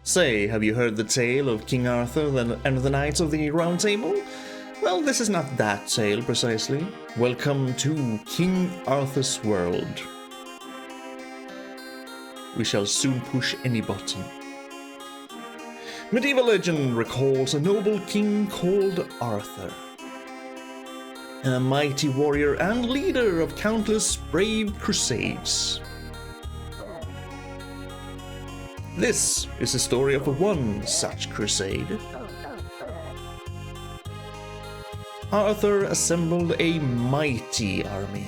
Say, have you heard the tale of King Arthur and the Knights of the Round Table? Well, this is not that tale, precisely. Welcome to King Arthur's world. We shall soon push any button. Medieval legend recalls a noble king called Arthur. A mighty warrior and leader of countless brave crusades. This is the story of one such crusade. Arthur assembled a mighty army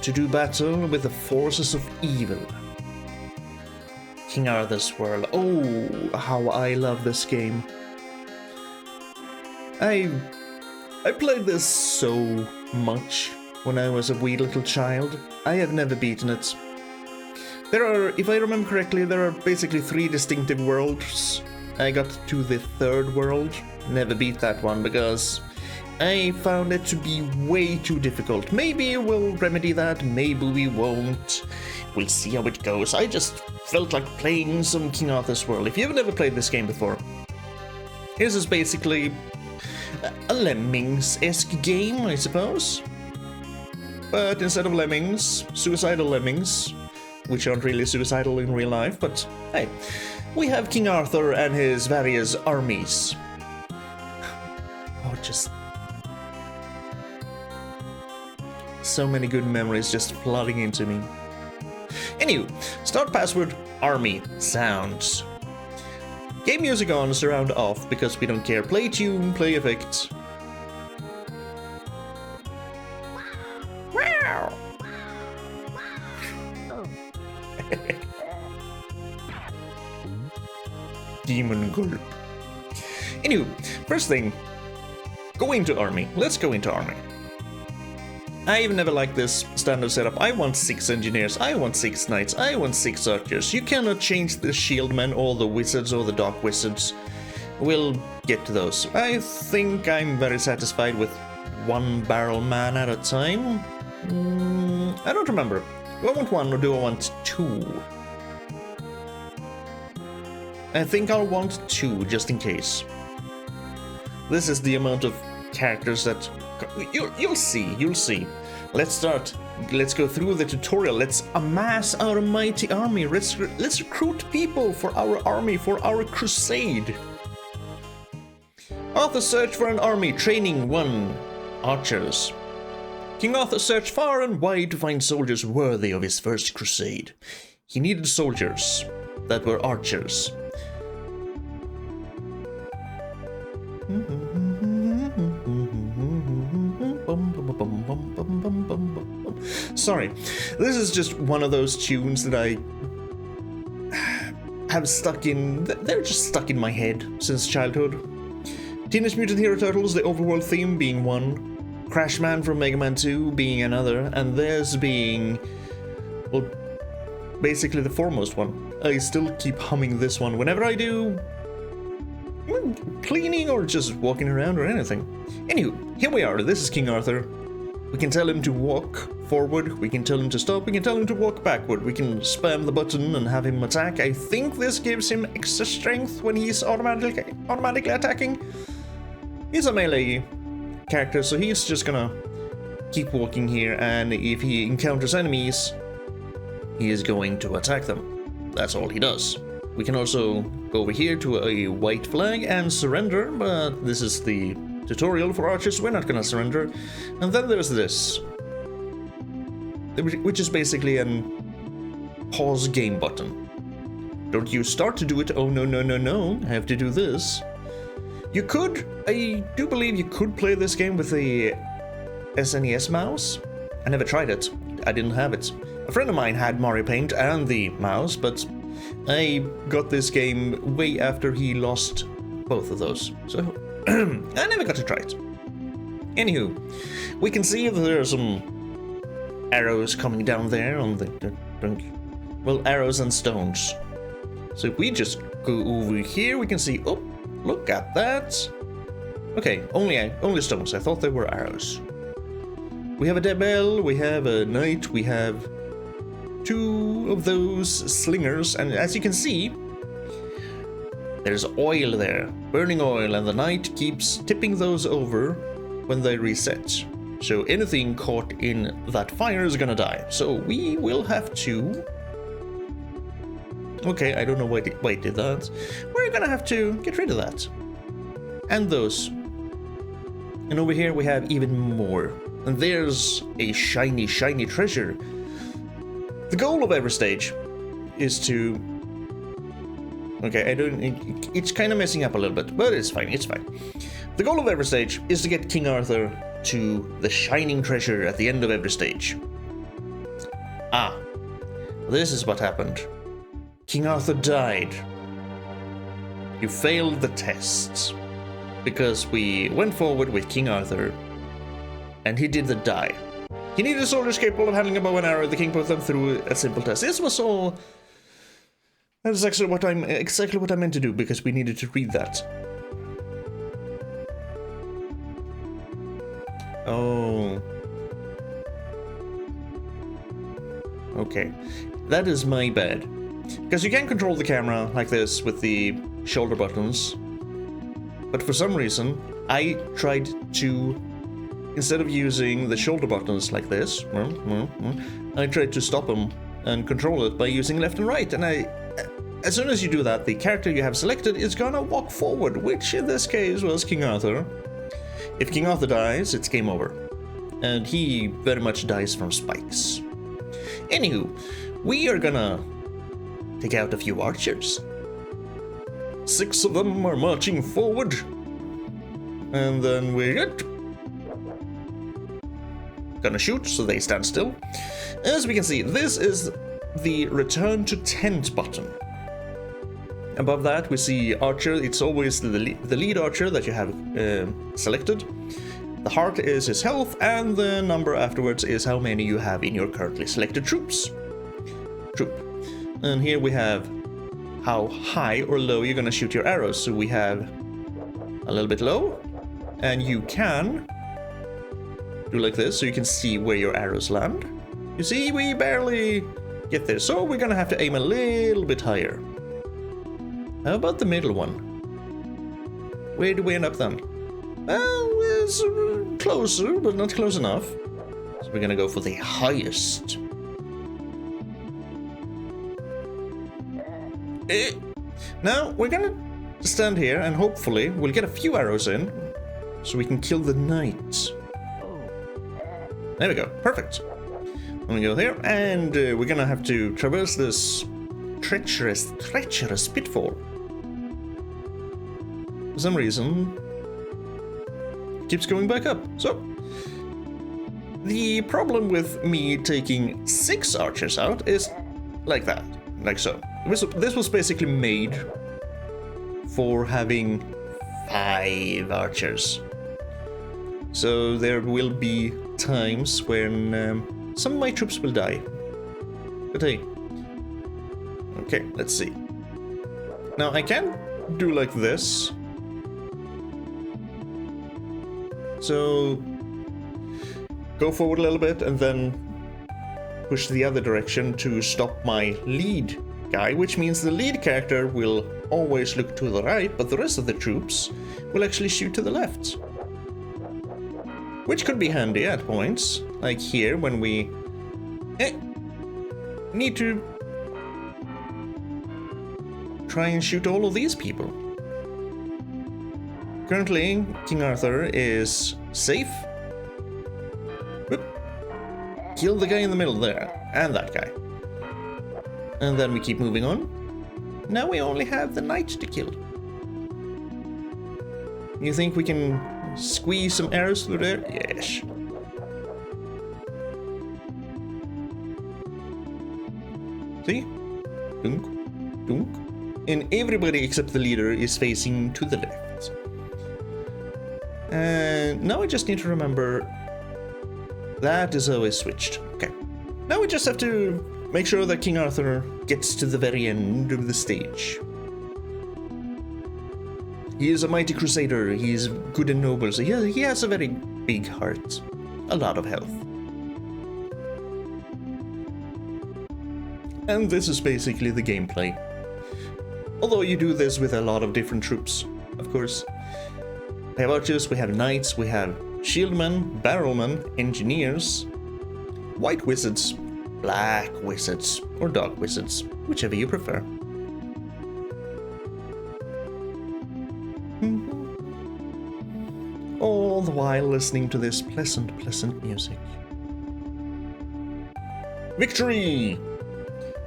to do battle with the forces of evil. King Arthur's World. Oh, how I love this game. I played this so much when I was a wee little child. I have never beaten it. There are, if I remember correctly, there are basically 3 distinctive worlds. I got to the 3rd world, never beat that one because I found it to be way too difficult. Maybe we'll remedy that, maybe we won't. We'll see how it goes. I just felt like playing some King Arthur's World. If you've never played this game before, this is basically a Lemmings-esque game, I suppose. But instead of lemmings, suicidal lemmings, which aren't really suicidal in real life, but hey, we have King Arthur and his various armies. Oh, just so many good memories just flooding into me. Anywho, start password army sounds. Game music on, surround off, because we don't care. Play tune, play effects. Wow. Demon gulp. Anywho, first thing, go into army. Let's go into army. I've never liked this standard setup. I want 6 engineers, I want 6 knights, I want 6 archers. You cannot change the shieldmen or the wizards or the dark wizards. We'll get to those. I think I'm very satisfied with 1 barrel man at a time. I don't remember. Do I want 1 or do I want 2? I think I'll want 2 just in case. This is the amount of characters that you'll see. Let's start. Let's go through the tutorial. Let's amass our mighty army. Let's recruit people for our army, for our crusade. Arthur searched for an army. Training 1. Archers. King Arthur searched far and wide to find soldiers worthy of his first crusade. He needed soldiers that were archers. Sorry, this is just one of those tunes that I have stuck in. They're just stuck in my head since childhood. Teenage Mutant Hero Turtles, the overworld theme being one, Crash Man from Mega Man 2 being another, and theirs being, well, basically the foremost one. I still keep humming this one whenever I do cleaning or just walking around or anything. Anywho, here we are. This is King Arthur. We can tell him to walk forward, we can tell him to stop, we can tell him to walk backward, we can spam the button and have him attack. I think this gives him extra strength when he's automatically attacking. He's a melee character, so he's just gonna keep walking here, and if he encounters enemies, he is going to attack them. That's all he does. We can also go over here to a white flag and surrender, but this is the tutorial for archers, we're not gonna surrender. And then there's this, which is basically an pause game button. Don't you start to do it, oh no, I have to do this. You could, I do believe you could play this game with a SNES mouse. I never tried it, I didn't have it. A friend of mine had Mario Paint and the mouse, but I got this game way after he lost both of those, so I never got to try it. Anywho, we can see that there are some arrows coming down there on the well, arrows and stones. So if we just go over here, we can see, oh, look at that. Okay, only stones. I thought they were arrows. We have a Debel, we have a knight, we have 2 of those slingers, and as you can see, There's oil there, burning oil, and the knight keeps tipping those over when they reset. So anything caught in that fire is gonna die. So we will have to... Okay, I don't know why it did that. We're gonna have to get rid of that. And those. And over here we have even more. And there's a shiny, shiny treasure. The goal of every stage is to... Okay, it's kind of messing up a little bit, but it's fine, it's fine. The goal of every stage is to get King Arthur to the shining treasure at the end of every stage. Ah, this is what happened. King Arthur died. You failed the tests because we went forward with King Arthur and he didn't die. He needed soldiers capable of handling a bow and arrow. The king put them through a simple test. This was all... That is actually exactly what I meant to do, because we needed to read that. Oh. Okay. That is my bad. Because you can control the camera like this with the shoulder buttons. But for some reason, I tried to... Instead of using the shoulder buttons like this, I tried to stop them and control it by using left and right. And as soon as you do that, the character you have selected is gonna walk forward, which in this case was King Arthur. If King Arthur dies, it's game over. And he very much dies from spikes. Anywho, we are gonna take out a few archers. 6 of them are marching forward. And then we're gonna shoot, so they stand still. As we can see, this is the return to tent button. Above that we see archer. It's always the lead archer that you have selected. The heart is his health, and the number afterwards is how many you have in your currently selected troop. And here we have how high or low you're gonna shoot your arrows. So we have a little bit low, and you can do like this so you can see where your arrows land. You see, we barely get there, so we're gonna have to aim a little bit higher. How about the middle one? Where do we end up then? Well, it's closer, but not close enough. So we're gonna go for the highest. Now, we're gonna stand here and hopefully we'll get a few arrows in so we can kill the knight. There we go, perfect. I'm gonna go here, and we're gonna have to traverse this treacherous pitfall. For some reason, it keeps going back up. So, the problem with me taking 6 archers out is like that, like so. This was basically made for having 5 archers. So there will be times when some of my troops will die. But hey. Okay, let's see. Now I can do like this. So go forward a little bit and then push the other direction to stop my lead guy, which means the lead character will always look to the right, but the rest of the troops will actually shoot to the left. Which could be handy at points, like here when we need to try and shoot all of these people. Currently, King Arthur is safe. Whoop. Kill the guy in the middle there, and that guy. And then we keep moving on. Now we only have the knight to kill. You think we can squeeze some arrows through there? Yes. See? Dunk, dunk. And everybody except the leader is facing to the left. And now I just need to remember that is always switched. Okay. Now we just have to make sure that King Arthur gets to the very end of the stage. He is a mighty crusader, he is good and noble, so he has a very big heart. A lot of health. And this is basically the gameplay. Although you do this with a lot of different troops, of course. We have archers, we have knights, we have shieldmen, barrelmen, engineers, white wizards, black wizards, or dark wizards, whichever you prefer. All the while listening to this pleasant, pleasant music. Victory!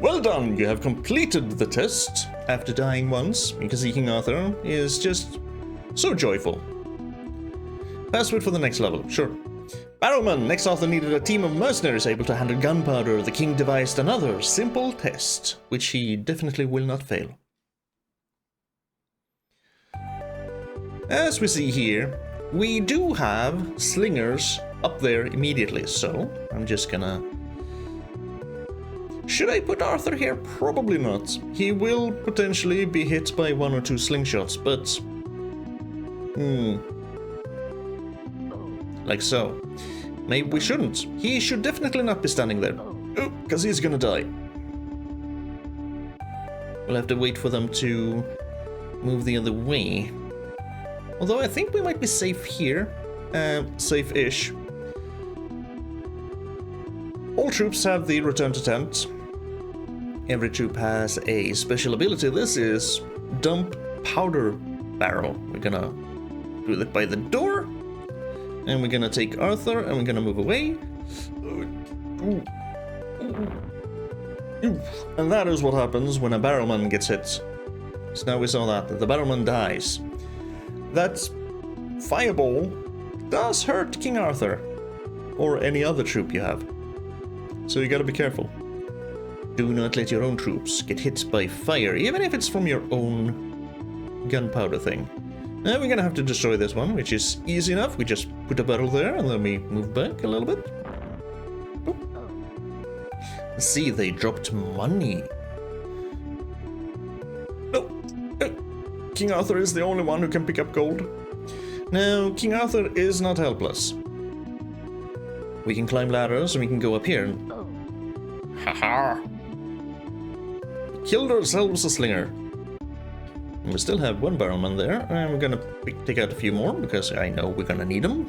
Well done, you have completed the test. After dying once, you can see King Arthur is just so joyful. Password for the next level, sure. Barrowman, next Arthur needed a team of mercenaries able to handle gunpowder. The king devised another simple test, which he definitely will not fail. As we see here, we do have slingers up there immediately, so I'm just gonna... Should I put Arthur here? Probably not. He will potentially be hit by 1 or 2 slingshots, but... Like so. Maybe we shouldn't. He should definitely not be standing there. Oh, because he's gonna die. We'll have to wait for them to move the other way. Although I think we might be safe here. Safe-ish. All troops have the return to tent. Every troop has a special ability. This is dump powder barrel. We're gonna do that by the door. And we're gonna take Arthur and we're gonna move away. And that is what happens when a barrelman gets hit. So now we saw that the barrelman dies. That fireball does hurt King Arthur. Or any other troop you have. So you gotta be careful. Do not let your own troops get hit by fire, even if it's from your own gunpowder thing. Now we're gonna have to destroy this one, which is easy enough. We just put a barrel there and then we move back a little bit. Oop. See, they dropped money. No. King Arthur is the only one who can pick up gold. Now, King Arthur is not helpless. We can climb ladders and we can go up here. Haha! We killed ourselves a slinger. And we still have one barrelman there, and we're gonna take out a few more because I know we're gonna need them.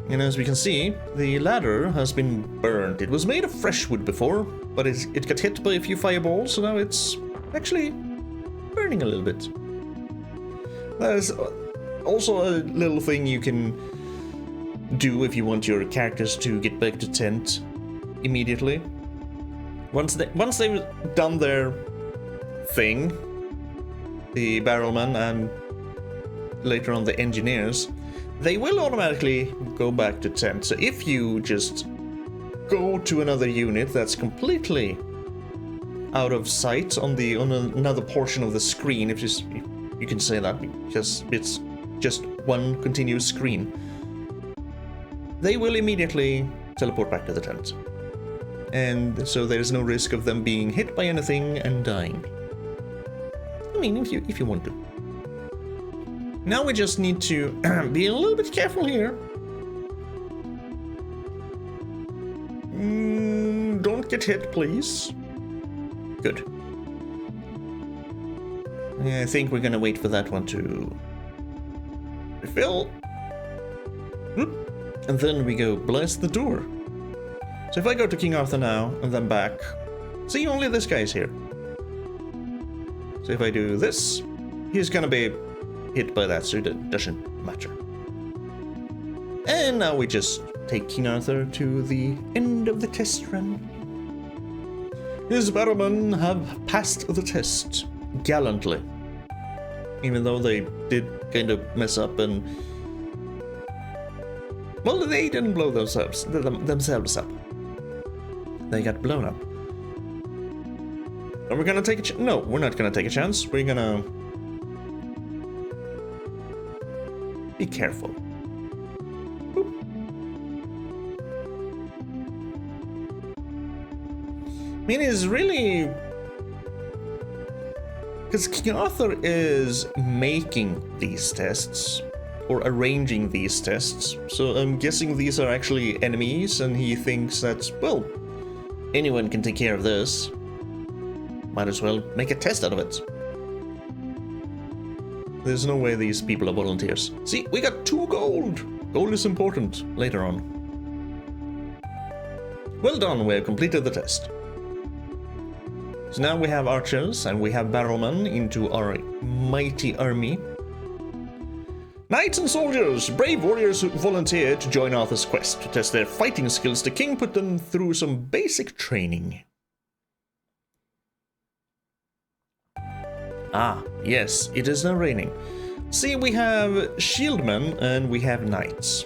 And as we can see, the ladder has been burned. It was made of fresh wood before, but it got hit by a few fireballs, so now it's actually burning a little bit. There's also a little thing you can do if you want your characters to get back to tent immediately. Once they've done their thing, the barrelman and later on the engineers, they will automatically go back to tent. So if you just go to another unit that's completely out of sight on another portion of the screen, if you can say that because it's just one continuous screen, they will immediately teleport back to the tent. And so there's no risk of them being hit by anything and dying. I mean, if you want to. Now we just need to be a little bit careful here. Don't get hit, please. Good. I think we're gonna wait for that one to refill. And then we go bless the door. So if I go to King Arthur now and then back, see, only this guy's here. So if I do this, he's gonna be hit by that, so it doesn't matter. And now we just take King Arthur to the end of the test run. His barrelmen have passed the test gallantly. Even though they did kind of mess up and... Well, they didn't blow themselves up. They got blown up. Are we gonna take a chance? No, we're not gonna take a chance. We're gonna... be careful. Boop. I mean, it's really... Because King Arthur is making these tests, or arranging these tests, so I'm guessing these are actually enemies, and he thinks that, well, anyone can take care of this. Might as well make a test out of it. There's no way these people are volunteers. See, we got 2 gold! Gold is important later on. Well done, we have completed the test. So now we have archers and we have barrelmen into our mighty army. Knights and soldiers! Brave warriors who volunteered to join Arthur's quest. To test their fighting skills, the king put them through some basic training. Ah, yes, it is now raining. See, we have shieldmen and we have knights.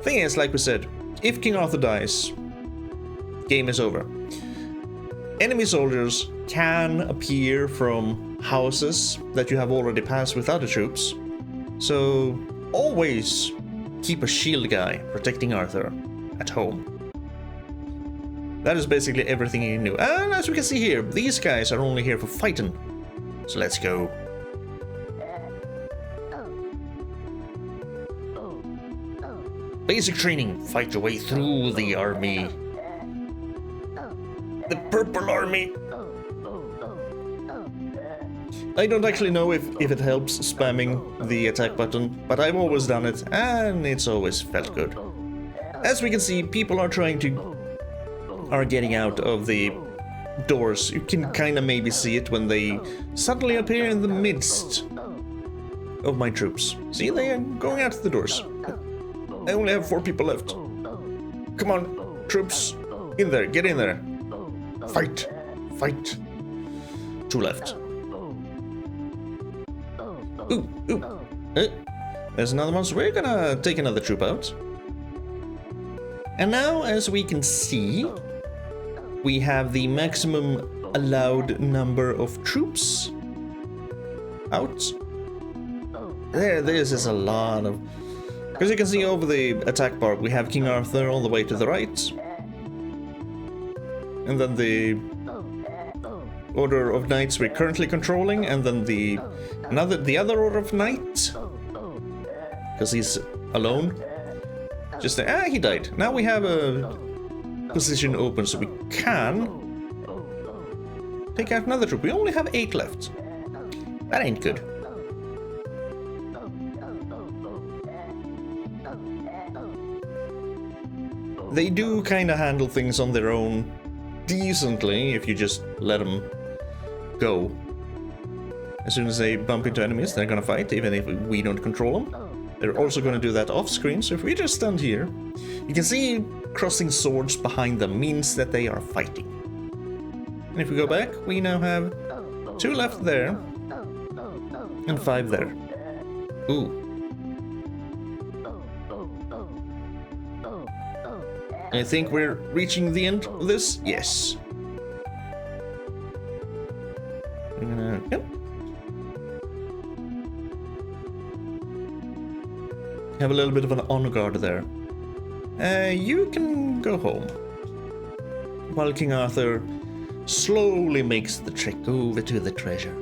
Thing is, like we said, if King Arthur dies, game is over. Enemy soldiers can appear from houses that you have already passed with other troops. So, always keep a shield guy protecting Arthur at home. That is basically everything you knew. And as we can see here, these guys are only here for fighting. So let's go. Basic training. Fight your way through the army. The purple army. I don't actually know if it helps spamming the attack button, but I've always done it, and it's always felt good. As we can see, people are getting out of the doors. You can kind of maybe see it when they suddenly appear in the midst of my troops. See, they are going out of the doors. I only have 4 people left. Come on, troops, in there, get in there. Fight, fight. 2 left. Ooh. There's another one, so we're gonna take another troop out. And now, as we can see, we have the maximum allowed number of troops out. This is a lot of... As you can see over the attack bar, we have King Arthur all the way to the right. And then the order of knights we're currently controlling, and then the other order of knights, because he's alone. Just there. He died. Now we have a position open, so we can take out another troop. We only have 8 left. That ain't good. They do kind of handle things on their own decently if you just let them go. As soon as they bump into enemies, they're gonna fight, even if we don't control them. They're also gonna do that off screen, so if we just stand here, you can see crossing swords behind them means that they are fighting. And if we go back, we now have 2 left there, and 5 there. Ooh. I think we're reaching the end of this. Yes. Yep. Have a little bit of an honor guard there. You can go home. While King Arthur slowly makes the trek over to the treasure.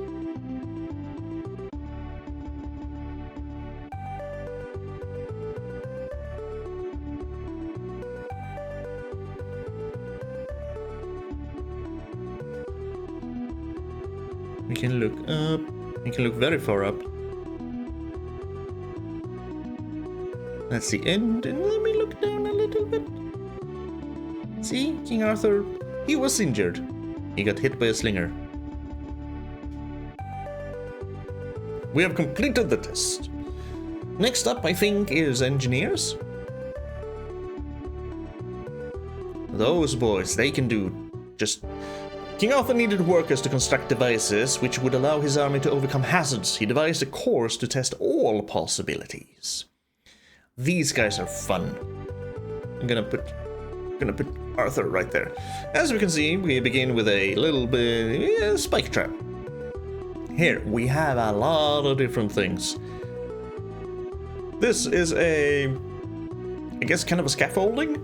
We can look up. We can look very far up. That's the end, and let me look down a little bit. See, King Arthur, he was injured. He got hit by a slinger. We have completed the test. Next up, I think, is engineers. Those boys, they can do just... King Arthur needed workers to construct devices which would allow his army to overcome hazards. He devised a course to test all possibilities. These guys are fun. I'm gonna put Arthur right there. As we can see, we begin with a little bit spike trap. Here we have a lot of different things. This is I guess kind of a scaffolding.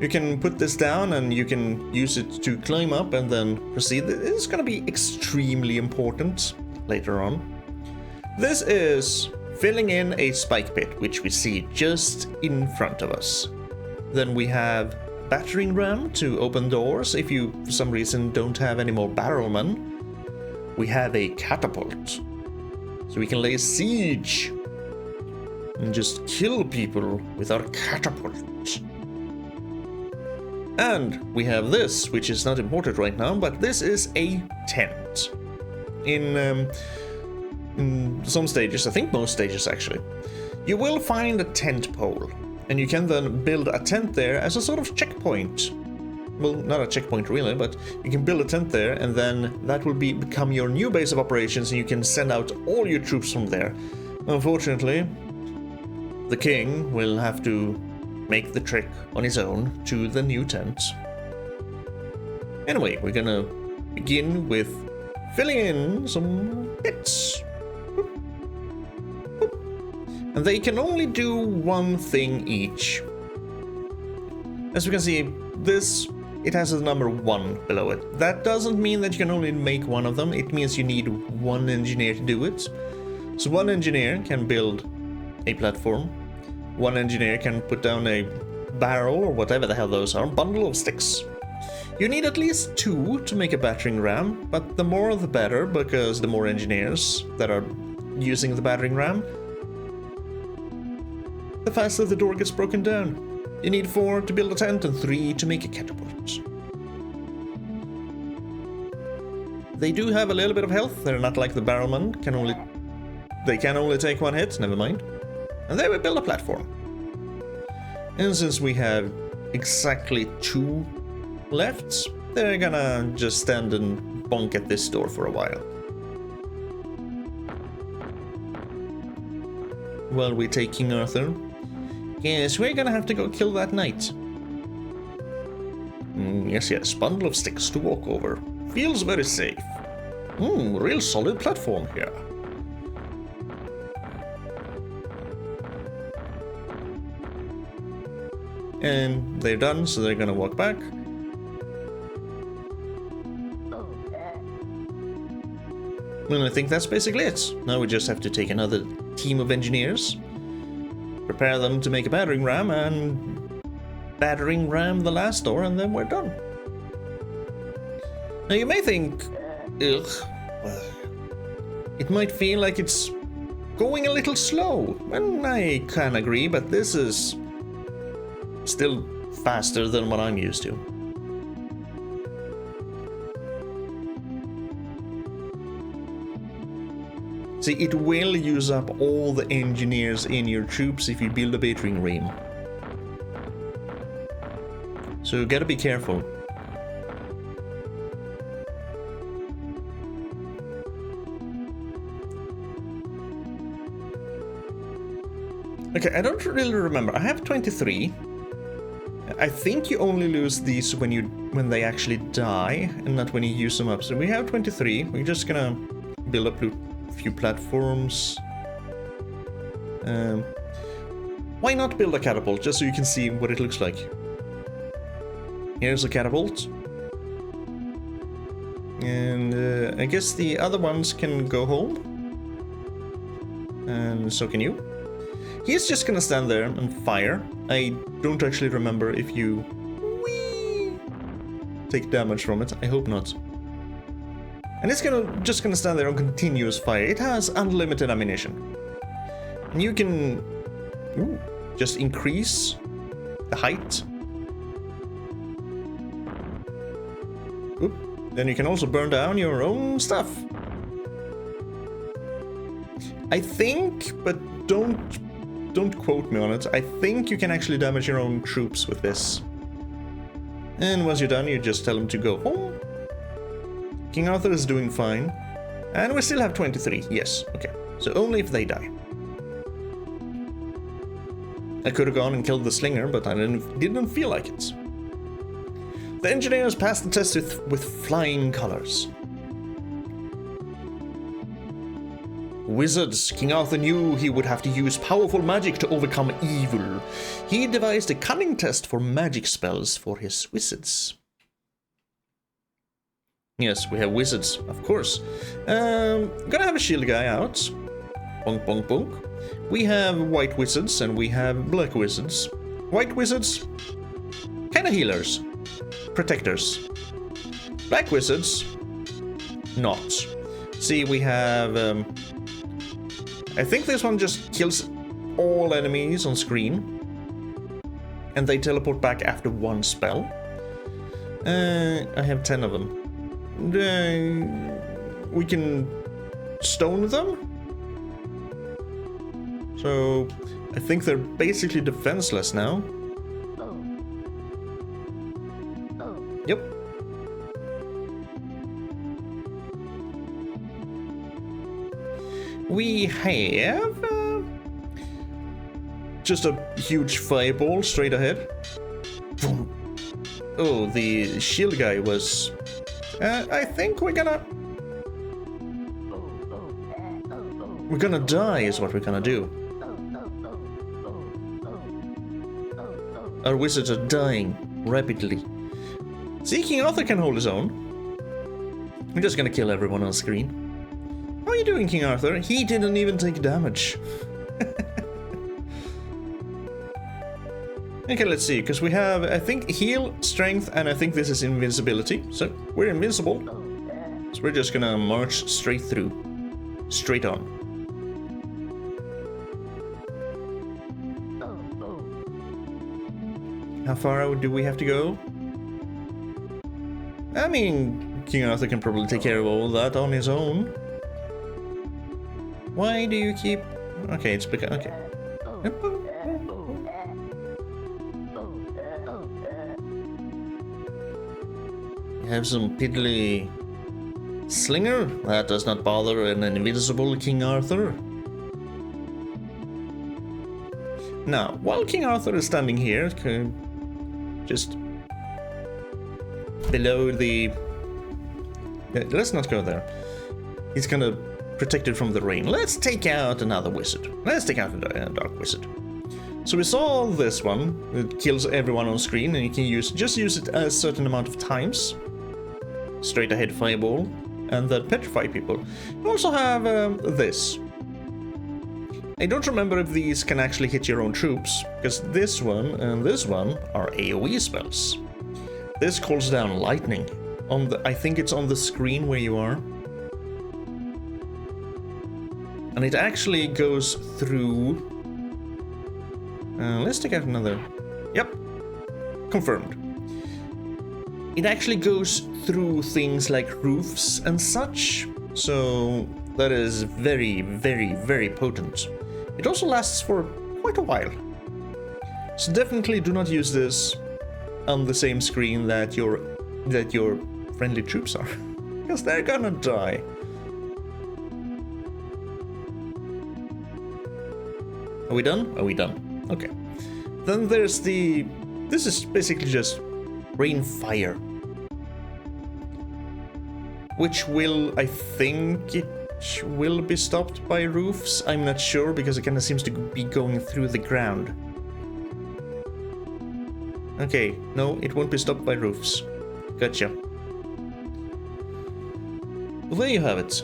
You can put this down and you can use it to climb up and then proceed. This is gonna be extremely important later on. This is filling in a spike pit, which we see just in front of us. Then we have battering ram to open doors if you, for some reason, don't have any more barrelmen. We have a catapult, so we can lay siege and just kill people with our catapult. And we have this, which is not important right now, but this is a tent. In some stages, I think most stages actually, you will find a tent pole, and you can then build a tent there as a sort of checkpoint. Well, not a checkpoint really, but you can build a tent there, and then that will become your new base of operations, and you can send out all your troops from there. Unfortunately, the king will have to make the trek on his own to the new tent. Anyway, we're gonna begin with filling in some bits. And they can only do one thing each. As we can see, this, it has a number 1 below it. That doesn't mean that you can only make one of them, it means you need one engineer to do it. So one engineer can build a platform, one engineer can put down a barrel or whatever the hell those are, bundle of sticks. You need at least 2 to make a battering ram, but the more the better, because the more engineers that are using the battering ram, the faster the door gets broken down. You need 4 to build a tent and 3 to make a catapult. They do have a little bit of health, they're not like the barrelmen, they can only take 1 hit, never mind. And they will build a platform. And since we have exactly 2 left, they're gonna just stand and bonk at this door for a while. While we take King Arthur. Yes, we're gonna have to go kill that knight. Yes, bundle of sticks to walk over. Feels very safe. Real solid platform here. And they're done, so they're gonna walk back. And I think that's basically it. Now we just have to take another team of engineers, prepare them to make a battering ram, and battering ram the last door, and then we're done. Now you may think, ugh, it might feel like it's going a little slow, and I can agree, but this is still faster than what I'm used to. See, it will use up all the engineers in your troops if you build a battering ram. So you gotta be careful. Okay, I don't really remember. I have 23. I think you only lose these when they actually die, and not when you use them up. So we have 23. We're just gonna build up a few platforms. Why not build a catapult, just so you can see what it looks like? Here's a catapult. And I guess the other ones can go home. And so can you. He's just gonna stand there and fire. I don't actually remember if you take damage from it. I hope not. And it's just gonna stand there on continuous fire. It has unlimited ammunition. And you can just increase the height. Then you can also burn down your own stuff. I think, but don't quote me on it, I think you can actually damage your own troops with this. And once you're done, you just tell them to go home. King Arthur is doing fine. And we still have 23, yes, okay. So only if they die. I could have gone and killed the slinger, but I didn't feel like it. The engineers passed the test with flying colors. Wizards. King Arthur knew he would have to use powerful magic to overcome evil. He devised a cunning test for magic spells for his wizards. Yes, we have wizards, of course. Gonna have a shield guy out. Bonk, bonk, bonk. We have white wizards and we have black wizards. White wizards, kind Kind of healers. Protectors. Black wizards. Not. See, we have... I think this one just kills all enemies on screen. And they teleport back after one spell. I have 10 of them. We can stone them. So I think they're basically defenseless now. Yep. We have just a huge fireball straight ahead. Boom. Oh, the shield guy was... I think we're gonna die is what we're gonna do. Our wizards are dying rapidly. See, King Arthur can hold his own. We're just gonna kill everyone on screen. How are you doing, King Arthur? He didn't even take damage. Okay, let's see, because we have, I think, heal, strength, and I think this is invincibility. So, we're invincible. So we're just gonna march straight through. Straight on. How far out do we have to go? I mean, King Arthur can probably take care of all that on his own. Why do you keep... Okay, it's because... Okay. You have some piddly slinger? That does not bother an invincible King Arthur. Now, while King Arthur is standing here, just below the... Let's not go there. He's gonna protect it from the rain. Let's take out another wizard. Let's take out a dark wizard. So we saw this one. It kills everyone on screen, and you can just use it a certain amount of times. Straight ahead fireball, and then petrify people. You also have this. I don't remember if these can actually hit your own troops, because this one and this one are AoE spells. This calls down lightning. I think it's on the screen where you are. And it actually goes through... let's take out another... Yep. Confirmed. It actually goes through things like roofs and such. So that is very, very, very potent. It also lasts for quite a while. So definitely do not use this on the same screen that your friendly troops are. Because they're gonna die. Are we done? Are we done? Okay. Then there's the... This is basically just rain fire. Which will, I think it will be stopped by roofs. I'm not sure because it kind of seems to be going through the ground. Okay, no, it won't be stopped by roofs. Gotcha. Well, there you have it.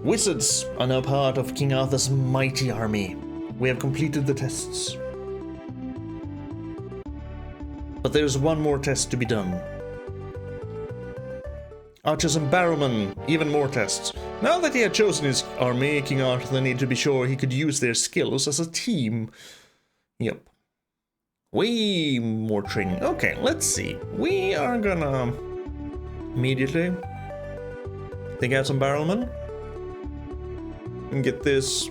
Wizards are now part of King Arthur's mighty army. We have completed the tests. But there's one more test to be done. Archers and barrowmen, even more tests. Now that he had chosen his army, King Arthur needed to be sure he could use their skills as a team. Yep. Way more training. Okay, let's see. We are gonna immediately take out some barrowmen and get this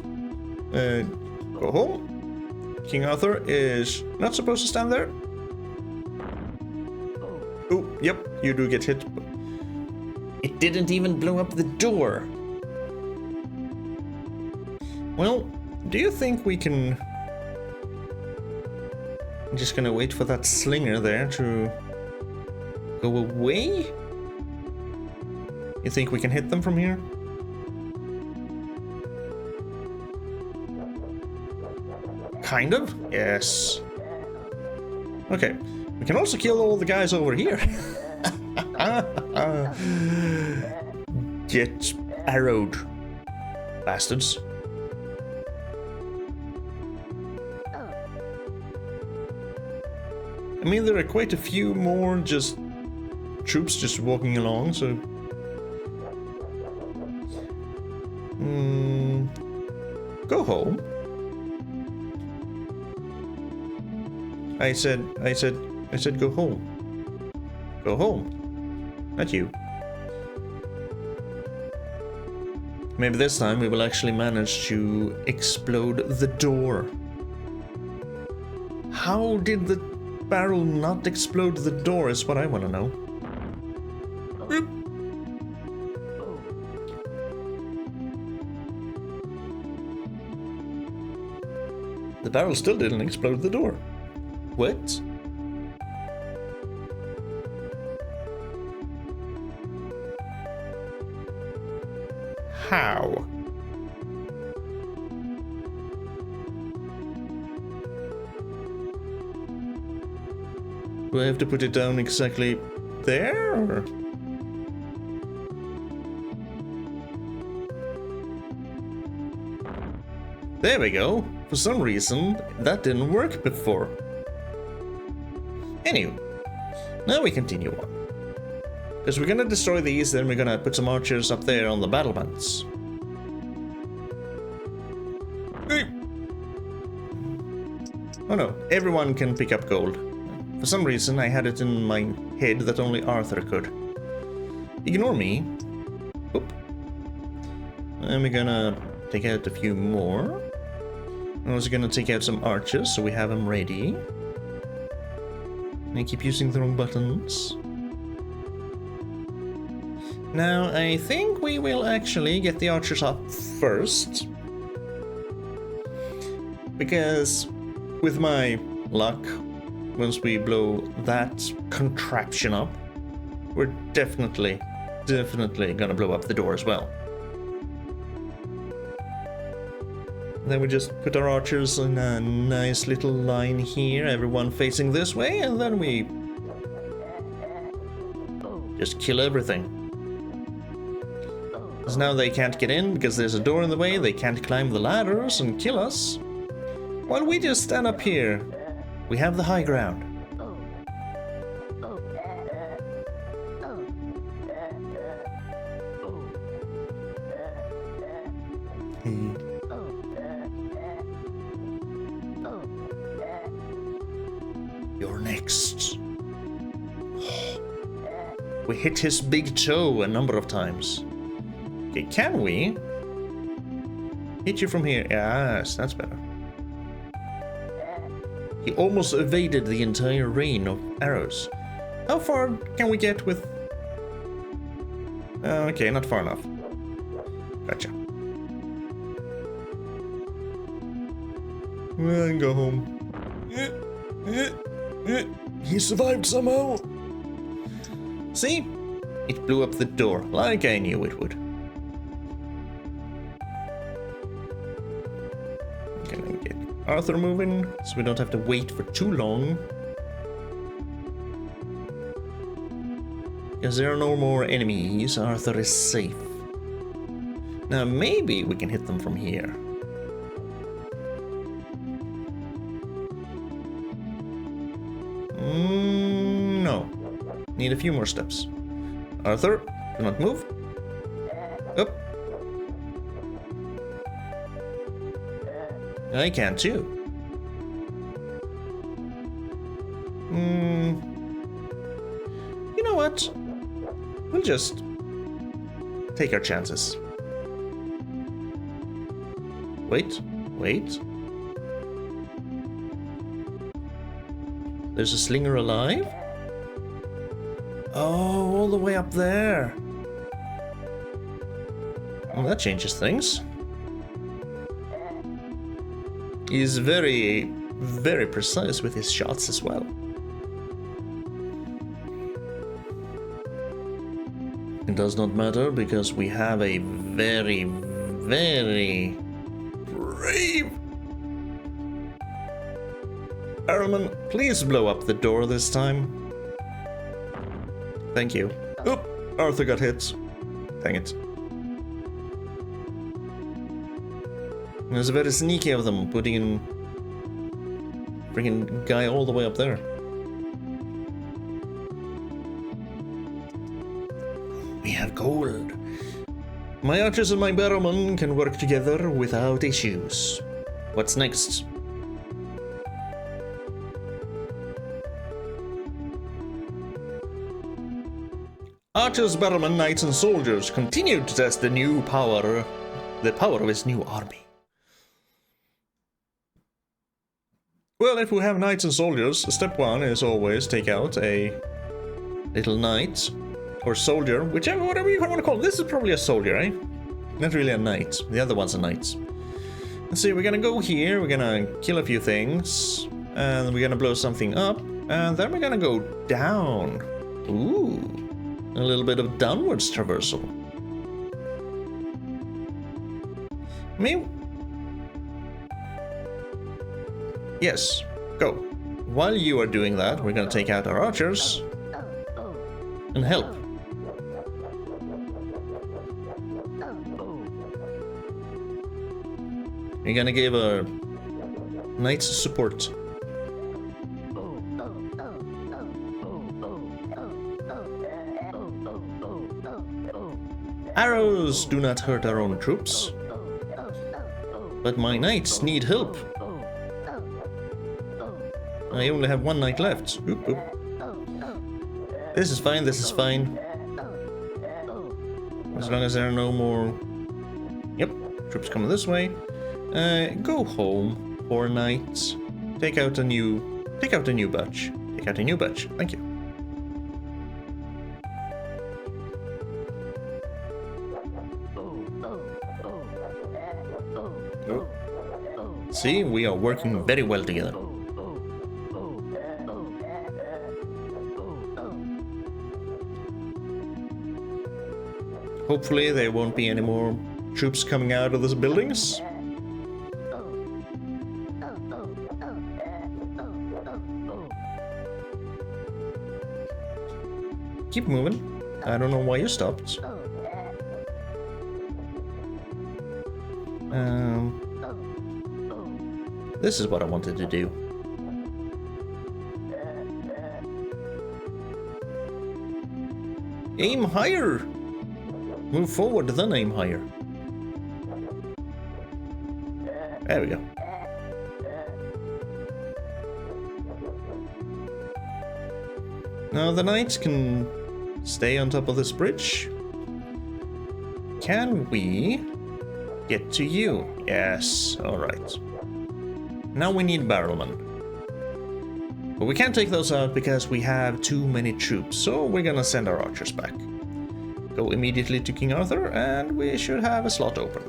go home. King Arthur is not supposed to stand there. Oh, yep, you do get hit. It didn't even blow up the door. Well, do you think we can... I'm just gonna wait for that slinger there to go away? You think we can hit them from here? Kind of? Yes. Okay. We can also kill all the guys over here. Get arrowed, bastards. I mean, there are quite a few more just troops just walking along, so... Go home. I said go home. Go home. Not you. Maybe this time we will actually manage to explode the door. How did the barrel not explode the door is what I want to know. The barrel still didn't explode the door. What? How? Do I have to put it down exactly there, or? There we go. For some reason, that didn't work before. Anyway, now we continue on. Because we're gonna destroy these, then we're gonna put some archers up there on the battlements. Oh no, everyone can pick up gold. For some reason, I had it in my head that only Arthur could. Ignore me. Oop. And we're gonna take out a few more. I'm also gonna take out some archers, so we have them ready. I keep using the wrong buttons. Now, I think we will actually get the archers up first. Because, with my luck, once we blow that contraption up, we're definitely gonna blow up the door as well. Then we just put our archers in a nice little line here, everyone facing this way, and then we just kill everything. Because now they can't get in because there's a door in the way, they can't climb the ladders and kill us. While we just stand up here, we have the high ground. You're next. We hit his big toe a number of times. Okay, can we hit you from here? Yes, that's better. He almost evaded the entire rain of arrows. How far can we get with... okay, not far enough. Gotcha. Well, go home. He survived somehow. See? It blew up the door, like I knew it would. Gonna get Arthur moving, so we don't have to wait for too long. Because there are no more enemies, Arthur is safe. Now maybe we can hit them from here. No. Need a few more steps. Arthur, do not move. Up. I can too. You know what? We'll just take our chances. Wait. There's a slinger alive? Oh, all the way up there. Well, that changes things. He's very precise with his shots as well. It does not matter because we have a very brave Arrowman. Please blow up the door this time. Thank you. Oop! Arthur got hit. Dang it. It was very sneaky of them, putting in freaking guy all the way up there. cold. My archers and my barrowmen can work together without issues. What's next? Archers, barrowmen, knights, and soldiers continue to test the power of his new army. Well, if we have knights and soldiers, step one is always take out a little knight or soldier, whatever you want to call it. This is probably a soldier, eh? Not really a knight. The other one's a knight. Let's see, we're gonna go here, we're gonna kill a few things, and we're gonna blow something up, and then we're gonna go down. Ooh, a little bit of downwards traversal. Yes, go. While you are doing that, we're gonna take out our archers and help. We're gonna give our knights support. Arrows do not hurt our own troops, but my knights need help. I only have one knight left. Oop, oop. This is fine, this is fine. As long as there are no more... Yep, troops coming this way. Go home, poor knights. Take out a new batch. Take out a new batch. Thank you. Oh. See, we are working very well together. Hopefully there won't be any more troops coming out of these buildings. Keep moving. I don't know why you stopped. This is what I wanted to do. Aim higher! Move forward, then aim higher. There we go. Now the knights can stay on top of this bridge. Can we get to you? Yes, alright. Now we need barrelmen. But we can't take those out because we have too many troops, so we're gonna send our archers back. Go immediately to King Arthur, and we should have a slot open.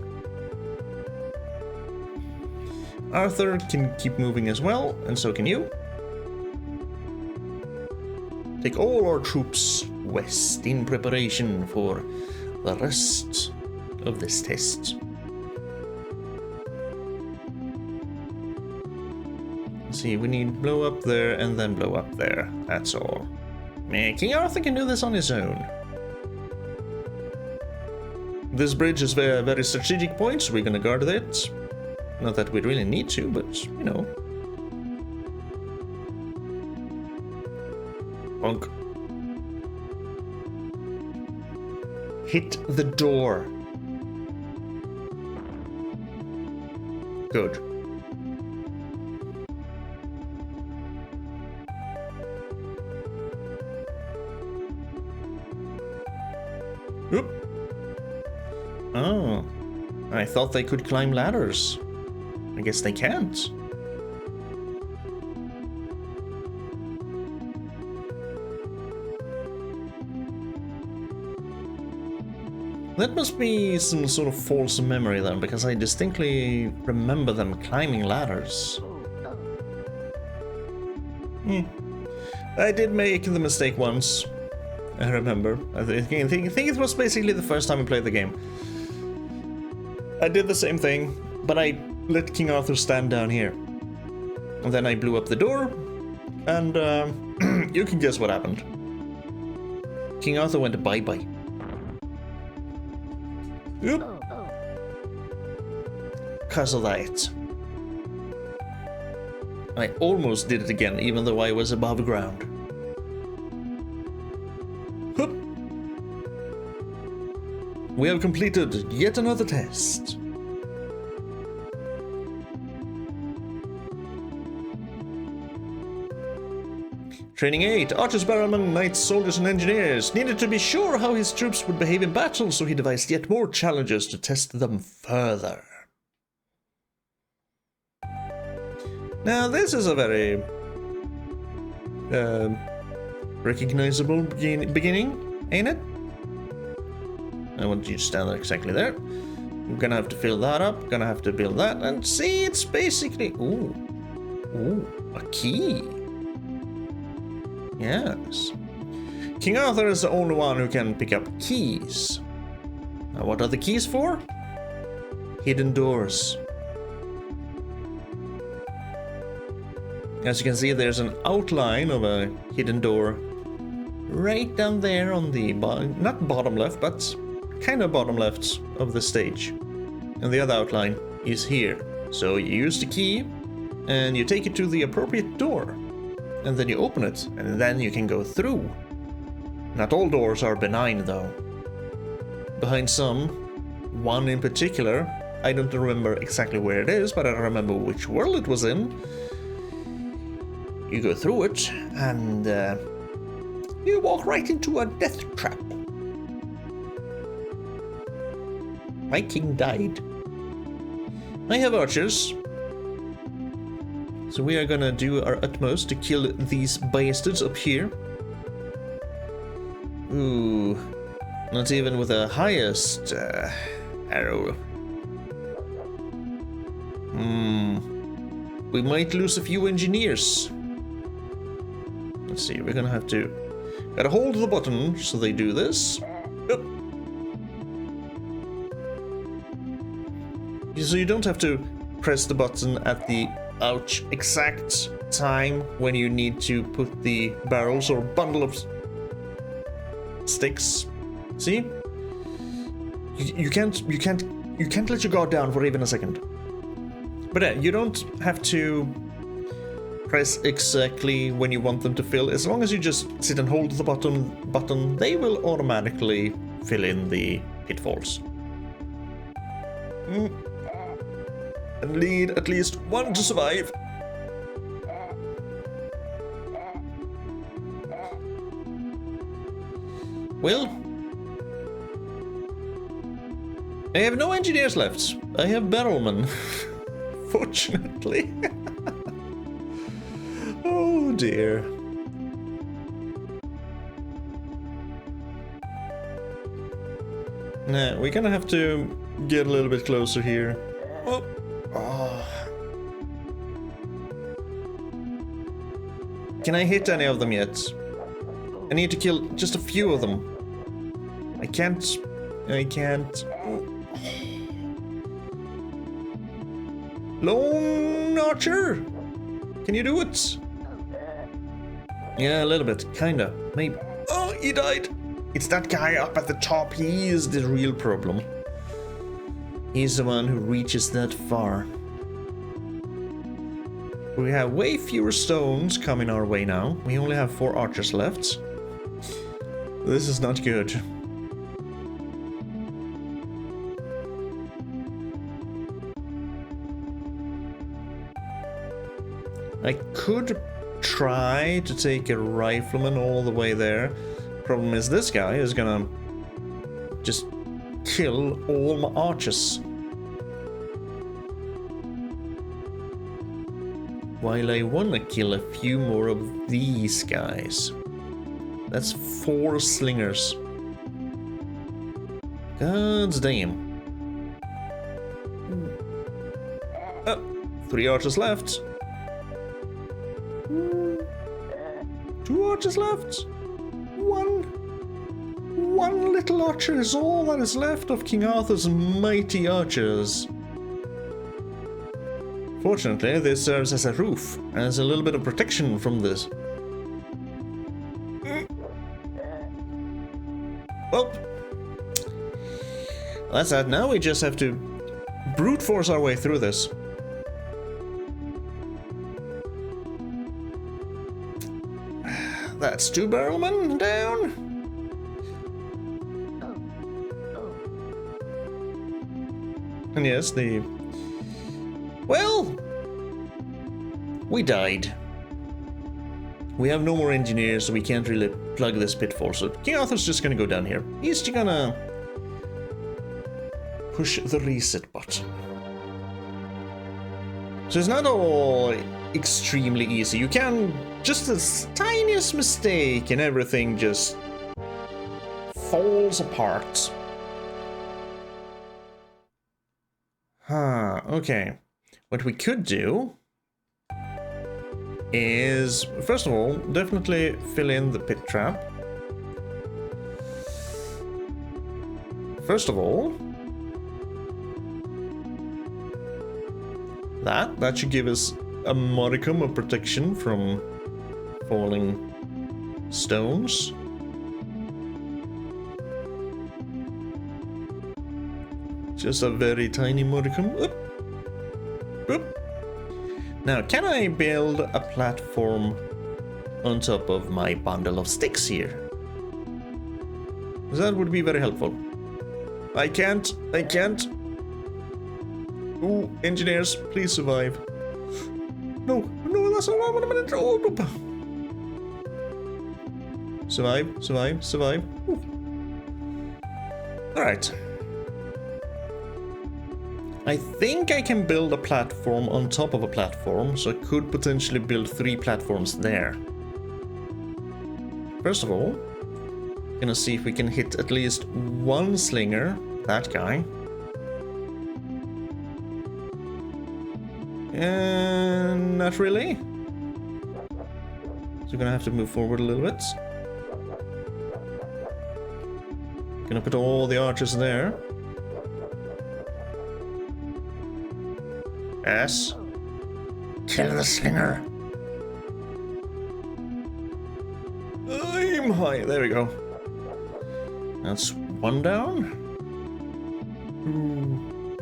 Arthur can keep moving as well, and so can you. Take all our troops west in preparation for the rest of this test. Let's see, we need blow up there and then blow up there. That's all. King Arthur can do this on his own. This bridge is a very strategic point, so we're gonna guard it. Not that we really need to, but, you know. Bonk. Hit the door. Good. Oop. Oh, I thought they could climb ladders. I guess they can't. That must be some sort of false memory then, because I distinctly remember them climbing ladders. I did make the mistake once. I remember. I think it was basically the first time I played the game. I did the same thing, but I let King Arthur stand down here. And then I blew up the door, and you can guess what happened. King Arthur went bye-bye. Oop. Cause of that. I almost did it again, even though I was above ground. Hup. we have completed yet another test. Training 8. Archers, barrelmen, knights, soldiers, and engineers needed to be sure how his troops would behave in battle, so he devised yet more challenges to test them further. Now, this is a very recognizable beginning, ain't it? I want you to stand there exactly there. I'm gonna have to fill that up, gonna have to build that, and see, it's basically... Ooh, a key. Yes. King Arthur is the only one who can pick up keys. Now, what are the keys for? Hidden doors. As you can see, there's an outline of a hidden door right down there on the not bottom left, but kind of bottom left of the stage. And the other outline is here. So you use the key and you take it to the appropriate door. And then you open it, and then you can go through. Not all doors are benign, though. Behind some, one in particular, I don't remember exactly where it is, but I remember which world it was in. You go through it, and you walk right into a death trap. My king died. I have archers. So we are gonna do our utmost to kill these bastards up here. Ooh, not even with the highest arrow. We might lose a few engineers. Let's see, we're gonna have to... Gotta hold the button so they do this. Oh. So you don't have to press the button at the exact time when you need to put the barrels or bundle of sticks. See? You can't let your guard down for even a second. But yeah, you don't have to press exactly when you want them to fill. As long as you just sit and hold the button, they will automatically fill in the pitfalls. And need at least one to survive. Well, I have no engineers left. I have barrelmen, fortunately. Oh dear. Nah, we're gonna have to get a little bit closer here. Oh. Can I hit any of them yet? I need to kill just a few of them. I can't. Lone Archer! Can you do it? Yeah, a little bit, kinda, maybe. Oh, he died! It's that guy up at the top, he is the real problem. He's the one who reaches that far. We have way fewer stones coming our way now. We only have 4 archers left. This is not good. I could try to take a rifleman all the way there. Problem is, this guy is gonna just kill all my archers. While I wanna kill a few more of these guys. That's 4 slingers. God damn. 3 archers left. 2 archers left. One little archer is all that is left of King Arthur's mighty archers. Fortunately, this serves as a roof, as a little bit of protection from this. Well, that's that. Now we just have to brute force our way through this. That's 2 barrelmen down. And yes, well, we died. We have no more engineers, so we can't really plug this pitfall. So King Arthur's just gonna go down here. He's just gonna push the reset button. So it's not all extremely easy. You can just the tiniest mistake and everything just falls apart. Okay. What we could do is, first of all, definitely fill in the pit trap. First of all, that should give us a modicum of protection from falling stones. Just a very tiny modicum. Oop. Oop. Now, can I build a platform on top of my bundle of sticks here? That would be very helpful. I can't. Ooh, engineers, please survive. No, that's not what I'm gonna do. Survive. Alright. I think I can build a platform on top of a platform, so I could potentially build 3 platforms there. First of all, gonna see if we can hit at least one slinger, that guy. And not really. So we're gonna have to move forward a little bit. Gonna put all the archers there. Yes. Kill the slinger. Aim high. There we go. That's one down. Ooh.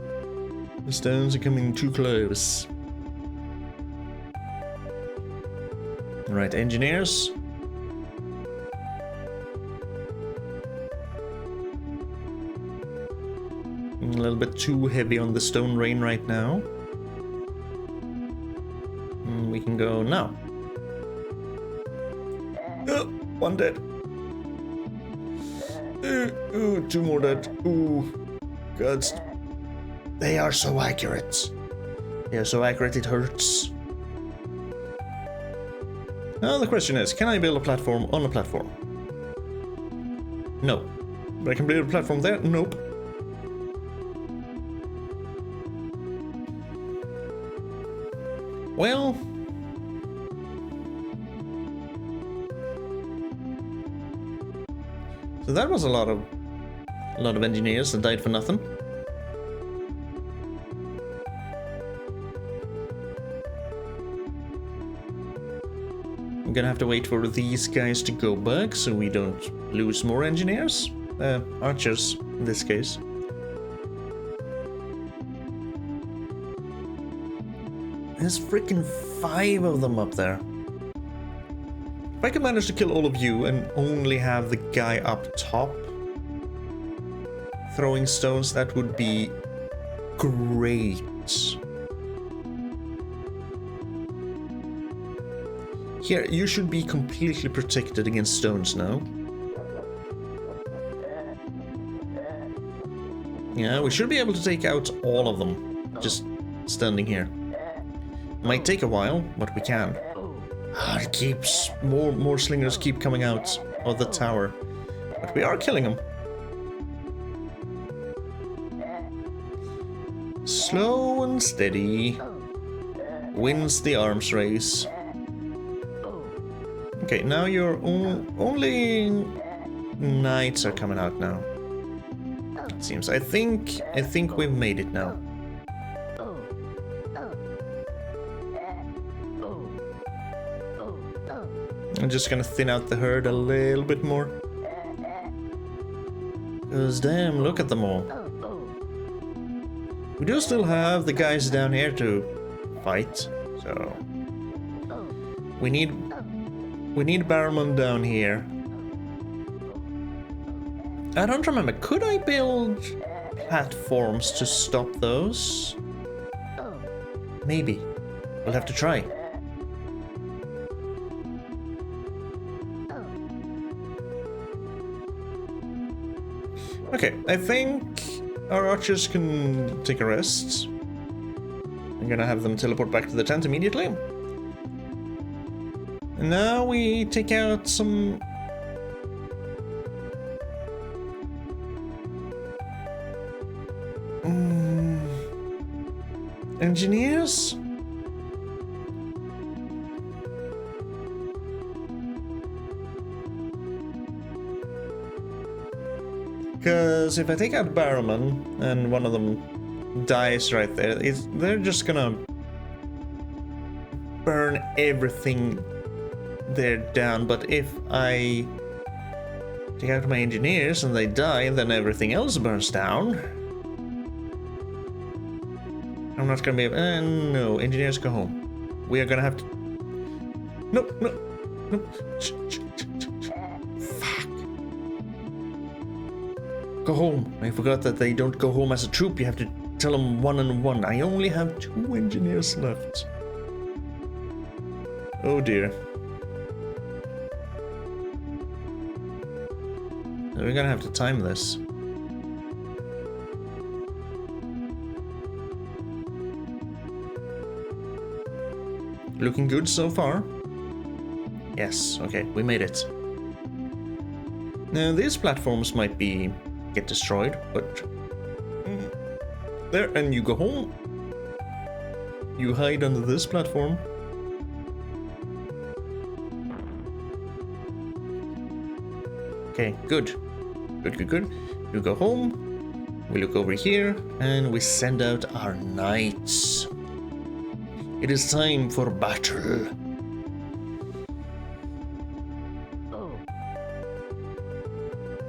The stones are coming too close. Right, engineers. A little bit too heavy on the stone rain right now. We can go now. Oh, one dead. Ooh, 2 more dead. Ooh, gods. They are so accurate. They are so accurate it hurts. Now the question is, can I build a platform on a platform? No. But I can build a platform there? Nope. Well... So that was a lot of engineers that died for nothing. I'm gonna have to wait for these guys to go back so we don't lose more engineers. Archers, in this case. There's freaking 5 of them up there. If I can manage to kill all of you and only have the guy up top throwing stones, that would be great. Here, you should be completely protected against stones now. Yeah, we should be able to take out all of them, just standing here. Might take a while, but we can. It keeps... More slingers keep coming out of the tower. But we are killing them. Slow and steady. Wins the arms race. Okay, now your only knights are coming out now. It seems. I think we've made it now. I'm just gonna thin out the herd a little bit more. Cause damn, look at them all. We do still have the guys down here to fight, so we need Barrowman down here. I don't remember. Could I build platforms to stop those? Maybe. We'll have to try. Okay, I think our archers can take a rest. I'm gonna have them teleport back to the tent immediately. And now we take out some... engineers? Because if I take out Barrowman and one of them dies right there, they're just gonna burn everything there down. But if I take out my engineers and they die, then everything else burns down. I'm not gonna be able... no, engineers go home. We are gonna have to... No. Fuck. Go home. I forgot that they don't go home as a troop. You have to tell them one and one. I only have 2 engineers left. Oh dear. We're gonna have to time this. Looking good so far? Yes, okay, we made it. Now these platforms might get destroyed, but... there, and you go home. You hide under this platform. Okay, good. Good. You go home, we look over here, and we send out our knights. It is time for battle.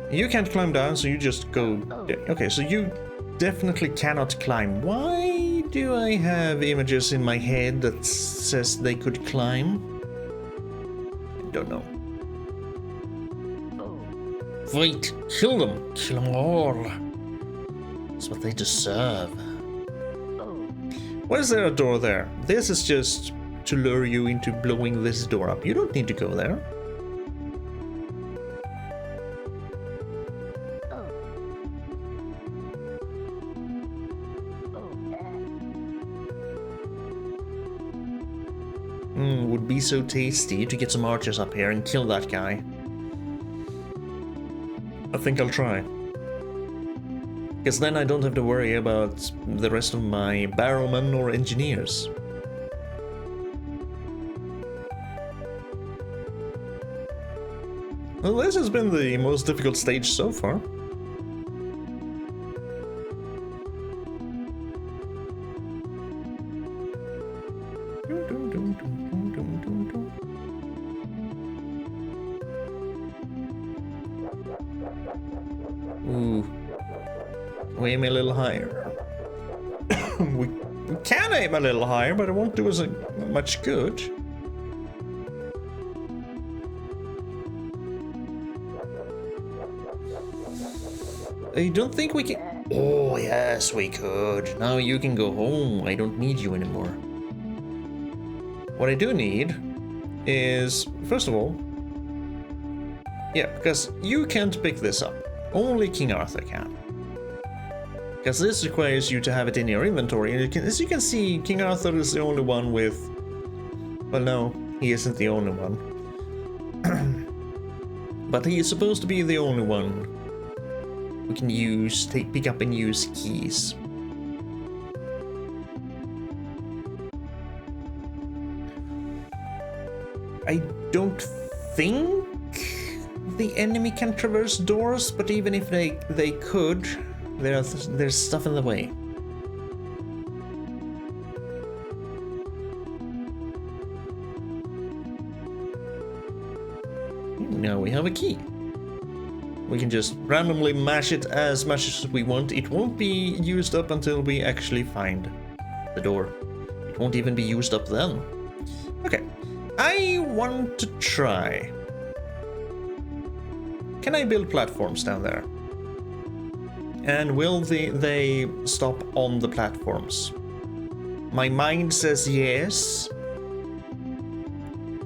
You can't climb down, so you just go... Okay, so you definitely cannot climb. Why do I have images in my head that says they could climb? I don't know. Fight! Kill them! Kill them all! That's what they deserve. Why is there a door there? This is just to lure you into blowing this door up. You don't need to go there. Would be so tasty to get some archers up here and kill that guy. I think I'll try. Because then I don't have to worry about the rest of my barrowmen or engineers. Well, this has been the most difficult stage so far. Ooh. We aim a little higher. we can aim a little higher, but it won't do us much good. I don't think we can... Oh, yes, we could. Now you can go home. I don't need you anymore. What I do need is, first of all... Yeah, because you can't pick this up. Only King Arthur can. Because this requires you to have it in your inventory, and as you can see, King Arthur is the only one with... Well, no, he isn't the only one. But he is supposed to be the only one who can pick up and use keys. I don't think the enemy can traverse doors, but even if they could... There's stuff in the way. Now we have a key. We can just randomly mash it as much as we want. It won't be used up until we actually find the door. It won't even be used up then. Okay, I want to try. Can I build platforms down there? And will they stop on the platforms? My mind says yes.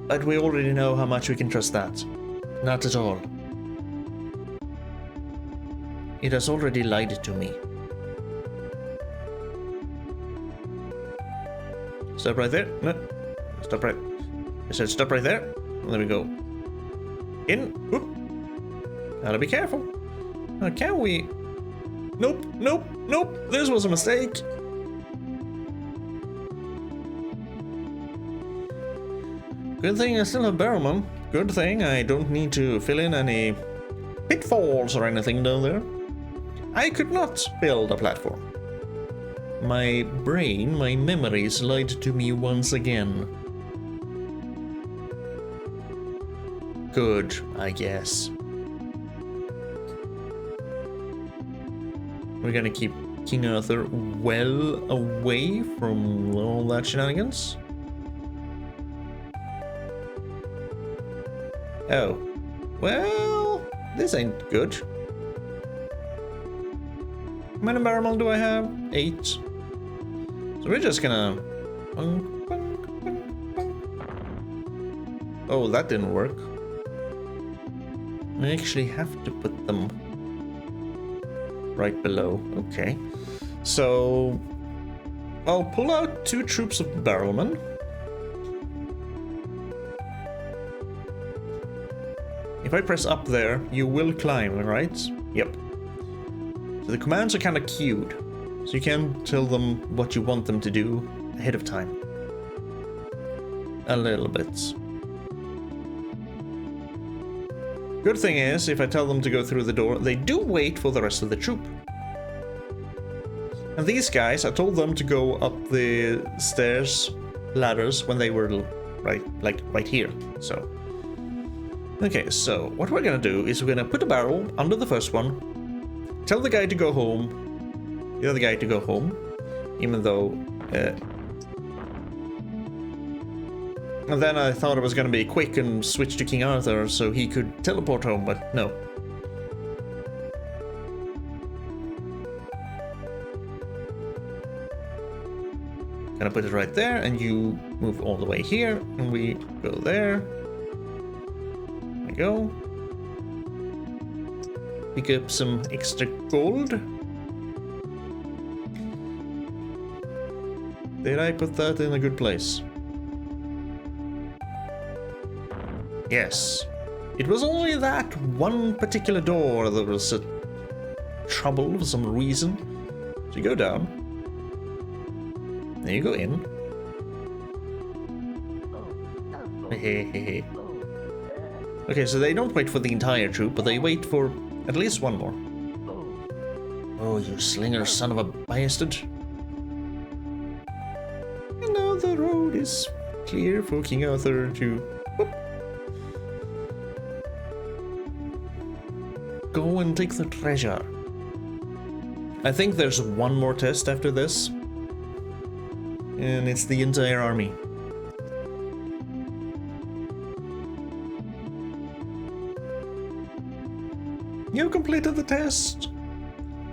But we already know how much we can trust that. Not at all. It has already lied to me. Stop right there. No. Stop right. I said stop right there. There we go. In. Oop. Gotta be careful. Now, can we... Nope, nope, nope. This was a mistake. Good thing I still have Barrelman. Good thing I don't need to fill in any pitfalls or anything down there. I could not build a platform. My brain, my memories lied to me once again. Good, I guess. We're gonna keep King Arthur well away from all that shenanigans. Oh. Well, this ain't good. How many barrel do I have? 8. So we're just gonna... Oh, that didn't work. I actually have to put them right below. Okay. So I'll pull out 2 troops of barrelmen. If I press up there, you will climb, right? Yep. So the commands are kind of queued, so you can tell them what you want them to do ahead of time. A little bit. Good thing is, if I tell them to go through the door, they do wait for the rest of the troop. And these guys, I told them to go up the stairs, ladders, when they were right here, so. Okay, so what we're gonna do is we're gonna put a barrel under the first one, tell the guy to go home, the other guy to go home, even though, and then I thought it was gonna be quick and switch to King Arthur so he could teleport home, but no. Gonna put it right there, and you move all the way here, and we go there. There we go. Pick up some extra gold. Did I put that in a good place? Yes. It was only that one particular door that was trouble for some reason. So you go down. Then you go in. Okay, so they don't wait for the entire troop, but they wait for at least one more. Oh, you slinger son of a bastard. And now the road is clear for King Arthur to... Whoop. Go and take the treasure. I think there's one more test after this. And it's the entire army. You completed the test.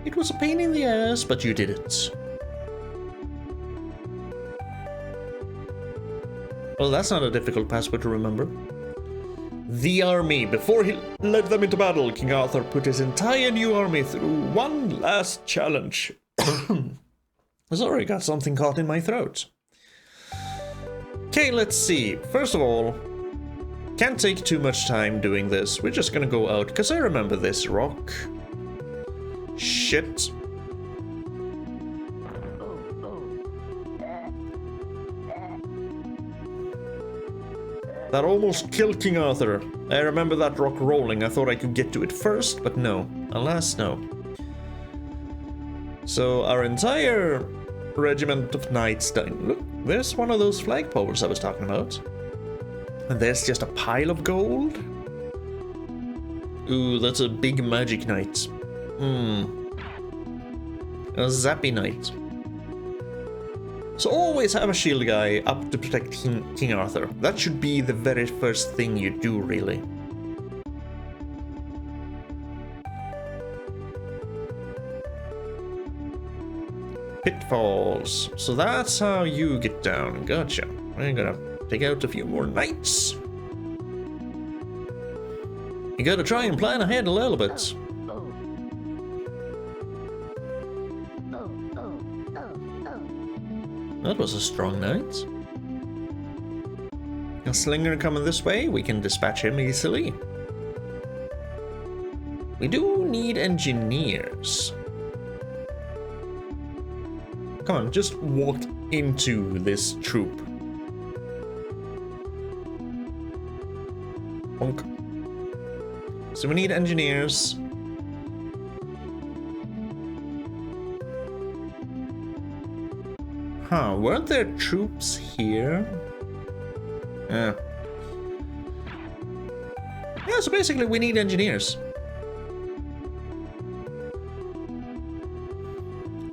It was a pain in the ass, but you did it. Well, that's not a difficult password to remember. The army. Before he led them into battle, King Arthur put his entire new army through one last challenge. Sorry, got something caught in my throat. Okay, let's see. First of all, can't take too much time doing this. We're just gonna go out, because I remember this rock. Shit. That almost killed King Arthur. I remember that rock rolling. I thought I could get to it first, but no. Alas, no. So our entire regiment of knights died. Look, there's one of those flagpoles I was talking about. And there's just a pile of gold. Ooh, that's a big magic knight. A zappy knight. So always have a shield guy up to protect King Arthur. That should be the very first thing you do, really. pitfalls. So that's how you get down. Gotcha. We're gonna take out a few more knights. You gotta try and plan ahead a little bit. That was a strong knight. A slinger coming this way, we can dispatch him easily. We do need engineers. Come on, just walk into this troop. Bonk. So we need engineers. Huh, weren't there troops here? Yeah, so basically we need engineers.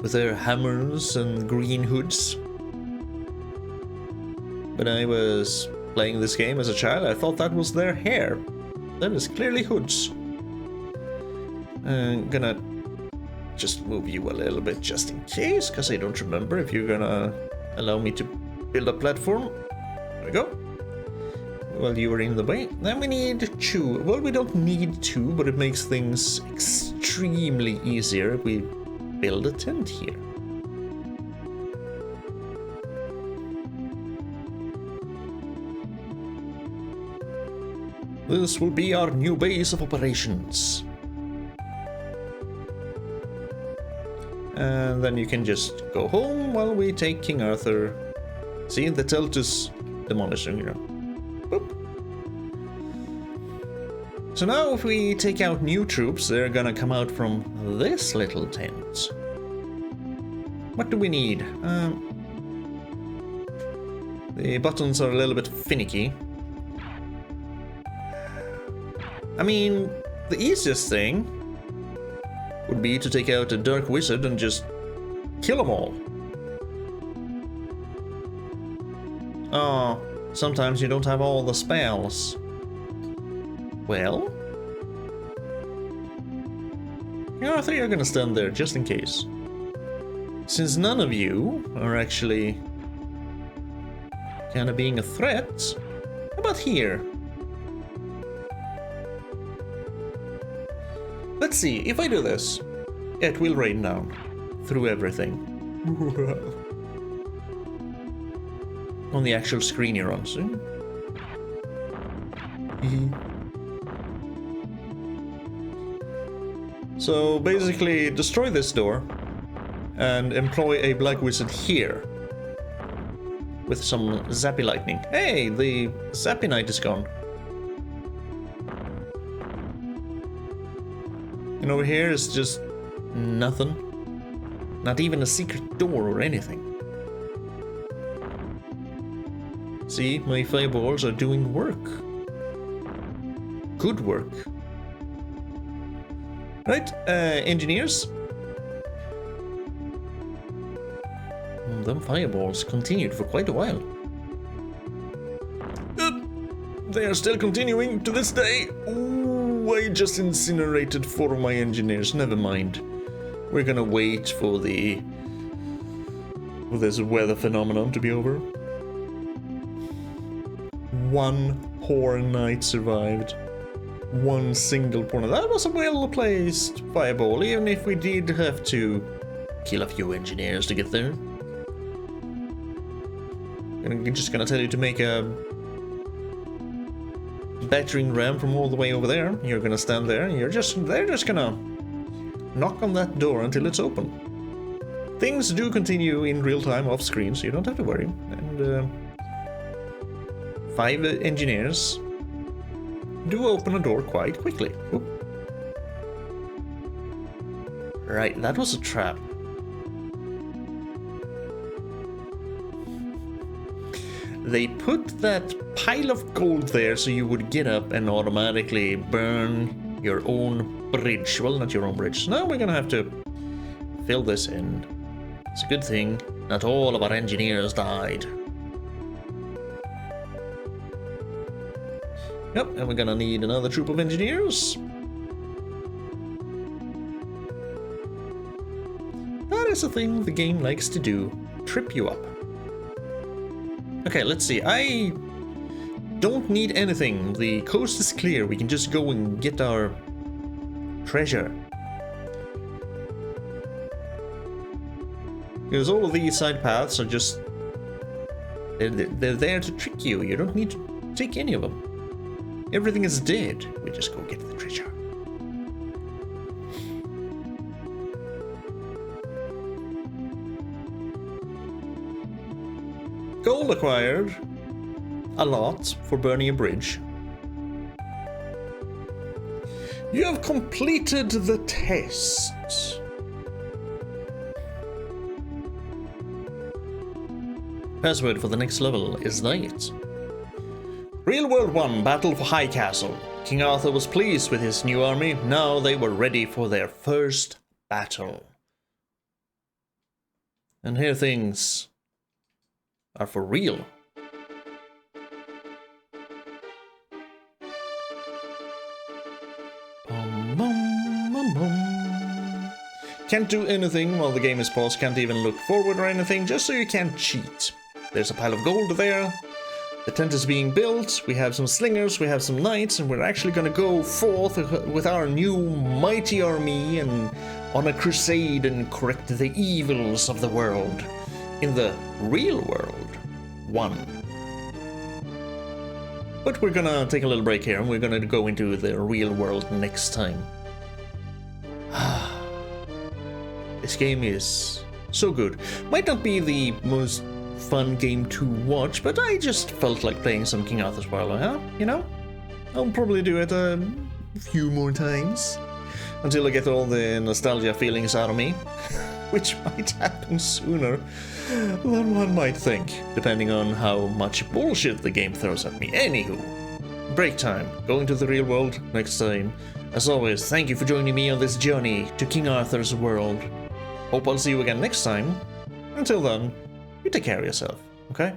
With their hammers and green hoods. When I was playing this game as a child, I thought that was their hair. That is clearly hoods. I'm gonna just move you a little bit just in case, because I don't remember if you're gonna allow me to build a platform. There we go. Well, you were in the way. Then we need two. Well, we don't need two, but it makes things extremely easier if we build a tent here. This will be our new base of operations. And then you can just go home while we take King Arthur. See, the tilt is demolishing here. Boop. So now if we take out new troops, they're gonna come out from this little tent. What do we need? The buttons are a little bit finicky. I mean, the easiest thing would be to take out a dark wizard and just kill them all. Oh, sometimes you don't have all the spells. Well, Arthur, you're gonna stand there just in case. Since none of you are actually kind of being a threat, how about here? Let's see, if I do this, it will rain down through everything. On the actual screen you're on, see? So basically, destroy this door and employ a black wizard here with some zappy lightning. Hey, the zappy knight is gone. And over here is just nothing. Not even a secret door or anything. See, my fireballs are doing work. Good work. Right, engineers. Them fireballs continued for quite a while. They are still continuing to this day. Ooh, I just incinerated 4 of my engineers. Never mind. We're gonna wait for this weather phenomenon to be over. 1 poor knight survived. 1 single poor knight. That was a well-placed fireball, even if we did have to kill a few engineers to get there. I'm just gonna tell you to make a battering ram from all the way over there. You're gonna stand there, and they're just gonna knock on that door until it's open. Things do continue in real time off screen, so you don't have to worry. And 5 engineers do open a door quite quickly. Oop. Right, that was a trap. They put that pile of gold there so you would get up and automatically burn your own bridge. Well, not your own bridge. So now we're gonna have to fill this in. It's a good thing not all of our engineers died. Yep, and we're gonna need another troop of engineers. That is a thing the game likes to do. Trip you up. Okay, let's see. I don't need anything. The coast is clear. We can just go and get our treasure. Because all of these side paths are just... They're there to trick you. You don't need to take any of them. Everything is dead. We just go get the treasure. Gold acquired. A lot for burning a bridge. You have completed the test. Password for the next level is that. Real World 1 Battle for High Castle. King Arthur was pleased with his new army. Now they were ready for their first battle. And here things are for real. Bum, bum, bum, bum. Can't do anything while the game is paused. Can't even look forward or anything, just so you can't cheat. There's a pile of gold there. The tent is being built. We have some slingers, we have some knights, and we're actually gonna go forth with our new mighty army and on a crusade and correct the evils of the world. In the real world 1. But we're gonna take a little break here and we're gonna go into the real world next time. This game is so good. Might not be the most fun game to watch, but I just felt like playing some King Arthur's World, huh? You know? I'll probably do it a few more times until I get all the nostalgia feelings out of me, which might happen sooner than one might think, depending on how much bullshit the game throws at me. Anywho, break time. Going to the real world next time. As always, thank you for joining me on this journey to King Arthur's world. Hope I'll see you again next time. Until then, you take care of yourself, okay?